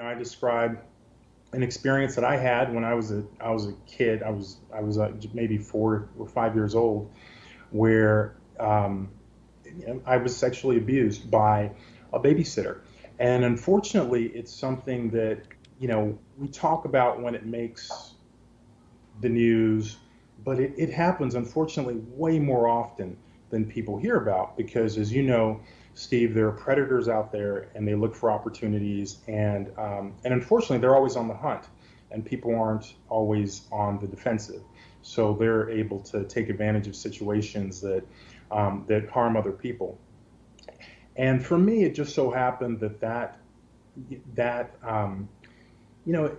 I describe an experience that I had when I was a kid. I was maybe 4 or 5 years old, where I was sexually abused by a babysitter, and unfortunately, it's something that we talk about when it makes the news, but it happens unfortunately way more often than people hear about because, as you know, Steve, there are predators out there and they look for opportunities, and unfortunately, they're always on the hunt, and people aren't always on the defensive, so they're able to take advantage of situations that harm other people. And for me, it just so happened that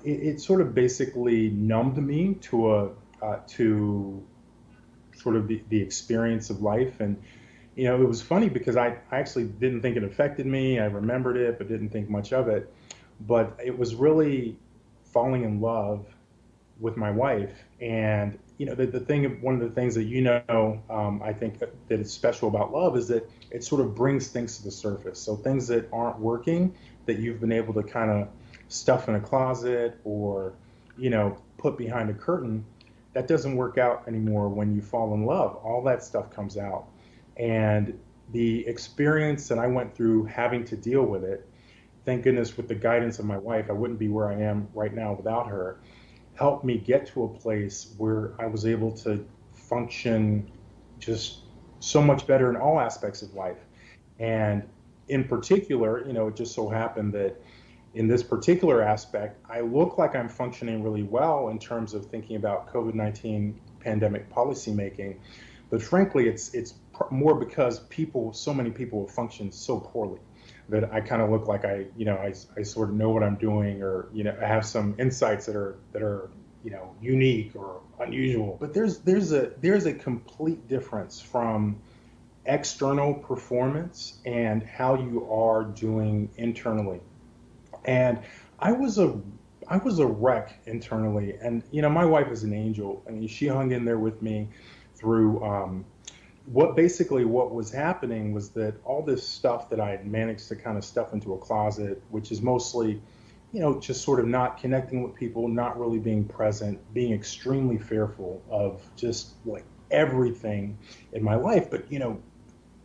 it sort of basically numbed me to sort of the experience of life. And it was funny because I actually didn't think it affected me. I remembered it, but didn't think much of it. But it was really falling in love with my wife. And one of the things that I think that is special about love is that it sort of brings things to the surface. So things that aren't working, that you've been able to kind of stuff in a closet or put behind a curtain, that doesn't work out anymore when you fall in love. All that stuff comes out. And the experience that I went through having to deal with it, thank goodness with the guidance of my wife, I wouldn't be where I am right now without her, helped me get to a place where I was able to function just so much better in all aspects of life. And in particular, it just so happened that in this particular aspect, I look like I'm functioning really well in terms of thinking about COVID-19 pandemic policymaking. But frankly, it's more because so many people have functioned so poorly that I kind of look like I sort of know what I'm doing, or I have some insights that are unique or unusual. But there's a complete difference from external performance and how you are doing internally. And I was a I was a wreck internally, and my wife is an angel. I mean, she hung in there with me through what was happening was that all this stuff that I had managed to kind of stuff into a closet, which is mostly, just sort of not connecting with people, not really being present, being extremely fearful of just like everything in my life, but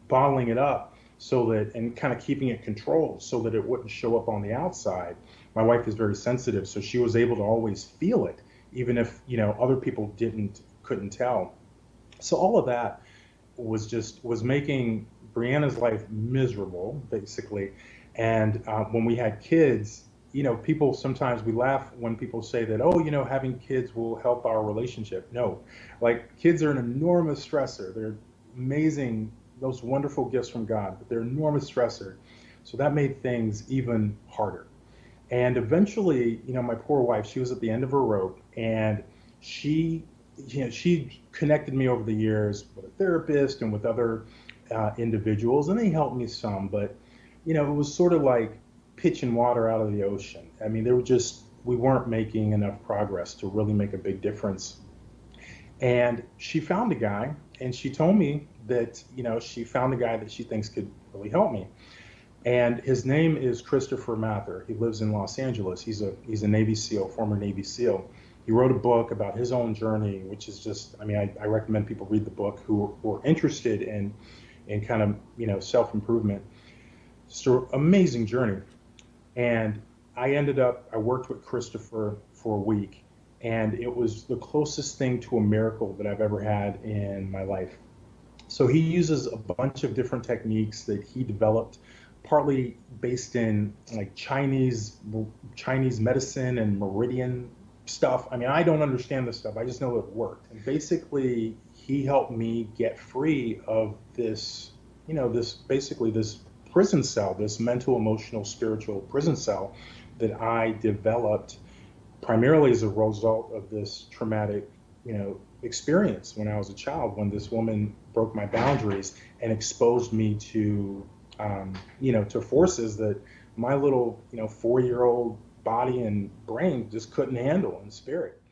bottling it up so that, and kind of keeping it controlled so that it wouldn't show up on the outside. My wife is very sensitive, so she was able to always feel it, even if other people couldn't tell. So all of that was making Brianna's life miserable, basically. And when we had kids, people sometimes we laugh when people say that, oh, having kids will help our relationship. No, like kids are an enormous stressor. They're amazing, those wonderful gifts from God, but they're an enormous stressor. So that made things even harder. And eventually, my poor wife, she was at the end of her rope, and she connected me over the years with a therapist and with other individuals, and they helped me some. But it was sort of like pitching water out of the ocean. I mean, we weren't making enough progress to really make a big difference. And she found a guy, and she told me that she found a guy that she thinks could really help me. And his name is Christopher Maher. He lives in Los Angeles. He's a Navy SEAL, former Navy SEAL. He wrote a book about his own journey, which is just, I mean, I recommend people read the book who are interested in kind of, self-improvement. So amazing journey. And I worked with Christopher for a week, and it was the closest thing to a miracle that I've ever had in my life. So he uses a bunch of different techniques that he developed, partly based in like Chinese medicine and meridian stuff. I mean, I don't understand this stuff. I just know it worked. And basically, he helped me get free of this, this prison cell, this mental, emotional, spiritual prison cell that I developed primarily as a result of this traumatic, experience when I was a child, when this woman broke my boundaries and exposed me to forces that my little, 4-year-old body and brain just couldn't handle in spirit.